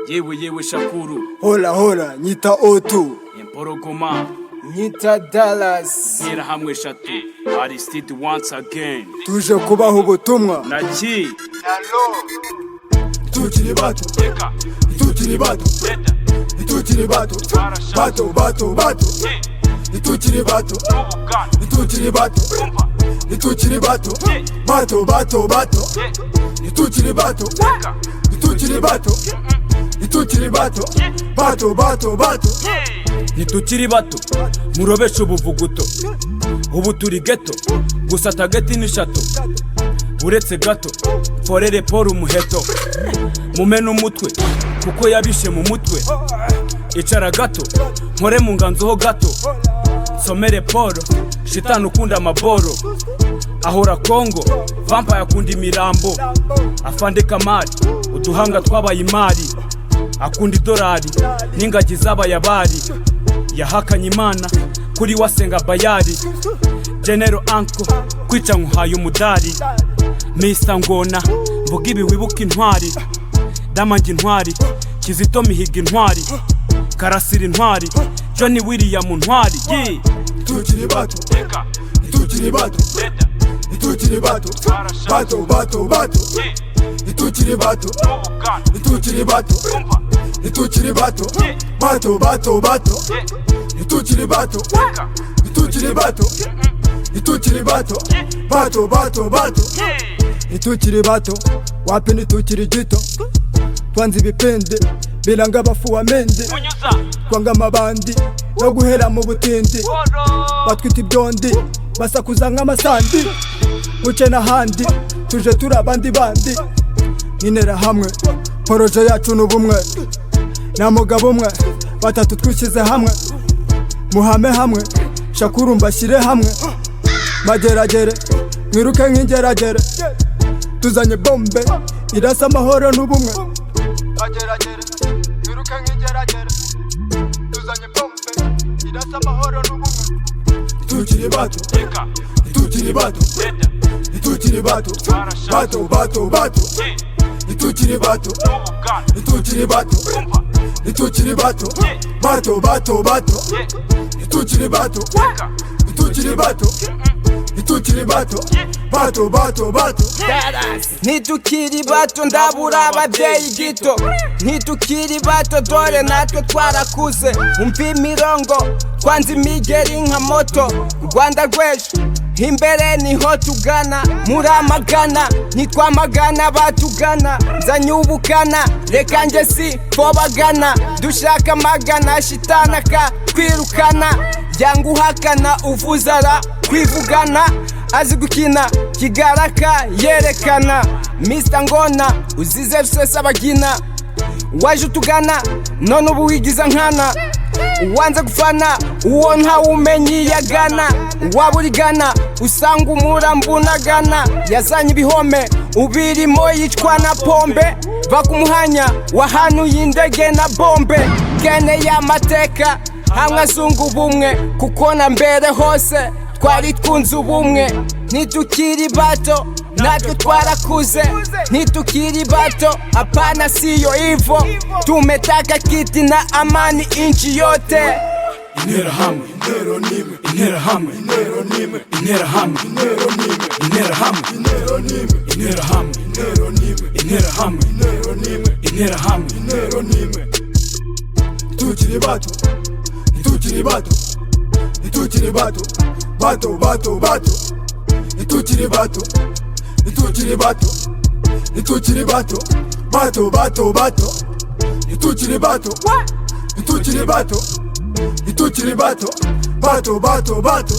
yewe Shakuru. Hola nyita Otu. Emporogoma Nyita Dallas. Ntera hamwe eshatu Aristide once again. Tuje kubaha ubutumwa. Naki Ntitukiri bato. Ntitukiri bato. Ntitukiri bato. Bato. Ntitukiri bato. Ntitukiri bato. Ntitukiri bato. Bato. Ntitukiri bato. Ntitukiri bato. Ntitukiri bato. Bato. Ntitukiri bato murobesha ubuvuguto. Ubu turi geto gusa tageti ni shato. Uretse gato forere Paul umuheto. Mumena umutwe kuko yabishe mu mutwe. Icara gato nkore mu nganzo ho gato. Somere Paul shitani ukunda amaboro. Ahora Kongo vampire akunda imirambo. Afande Kamari uduhanga twabaye imari. Akunda idolari n'ingagi z'abayabari. Yahakanye Imana kuri wasenga bayari. General Anko kwica nkuhaye umudari. Mr Ngona mvuga ibi wibuka intwari. Damange intwari Kizito Mihiga intwari. Karasira intwari Johnny William intwari. Ntitukiri bato. Ntitukiri bato. Ntitukiri bato. Bato. Ntitukiri bato. Ntitukiri bato. Ntitukiri bato. Bato. Ntitukiri bato. Ntitukiri bato. Ntitukiri bato. Bato. Ntitukiri bato. Wapi ntitukiri gito. Twanze ibipende biranga abafuwa mende. Twanga amabandi no guhera mu butindi. Batwita ibyondi basakuza nk'amasandi. Muce n'ahandi tuje turi abandi bandi. Intera hamwe poroje yacu n'ubumwe. Nta mugabo umwe batatu twishyize hamwe. Muhame hamwe Shakuru mbashyire hamwe. Mageragere mwiruke nk'ingeragere. Tuzanye bombe irasa amahoro n'ubumwe. Mageragere mwiruke nk'ingeragere. Tuzanye bombe irasa amahoro n'ubumwe. Ntitukiri bato. Ntitukiri bato. Ntitukiri bato. Bato. Ntitukiri bato. Ntitukiri bato. Ntitukiri bato. Bato. Ntitukiri bato. Ntitukiri bato. Ntitukiri bato. Bato. Ntitukiri bato ndabura ababyeyi gito. Ntitukiri bato dore natwe twarakuze. Umva imirongo twanze imigeri nka moto. Rwanda rw'ejo imbere niho tugana. Muramagana ntitwamagana batugana. Nzanye ubukana reka nge si fobagana. Dushaka amagana shitana ka twirukana. Yanga uhakana uvuzara kwivugana. Azi gukina kigaraka yerekana. Mr Ngona uzize rusesa abagina. Waje utugana none ubu wigiza nkana. Uwanze gufana uwo ntawumenyi yagana. Waburigana usanga umurambunagana. Yazanye ibihome ubirimo yicwa na pombe. Bakumuhanya wahanuye indege na bombe. Kene y'amateka hamwe azunga ubumwe. Kuko na mbere hose twari twunze ubumwe. Ntitukiri bato natwe twarakuze. Ntitukiri bato hapana siyo ivo. Tumetaka kiti na amani inchi yote. Intera hamwe intero nimwe. Intera hamwe intero nimwe. Intera hamwe intero nimwe. Intera hamwe intero nimwe. Intera hamwe intero nimwe. Intera hamwe intero nimwe. Intera hamwe intero nimwe. Ntitukiri bato. Ntitukiri bato. Ntitukiri bato. Bato. Ntitukiri bato. Ntitukiri bato. Ntitukiri bato. Bato. Ntitukiri bato. Ntitukiri bato. Ntitukiri bato. Bato.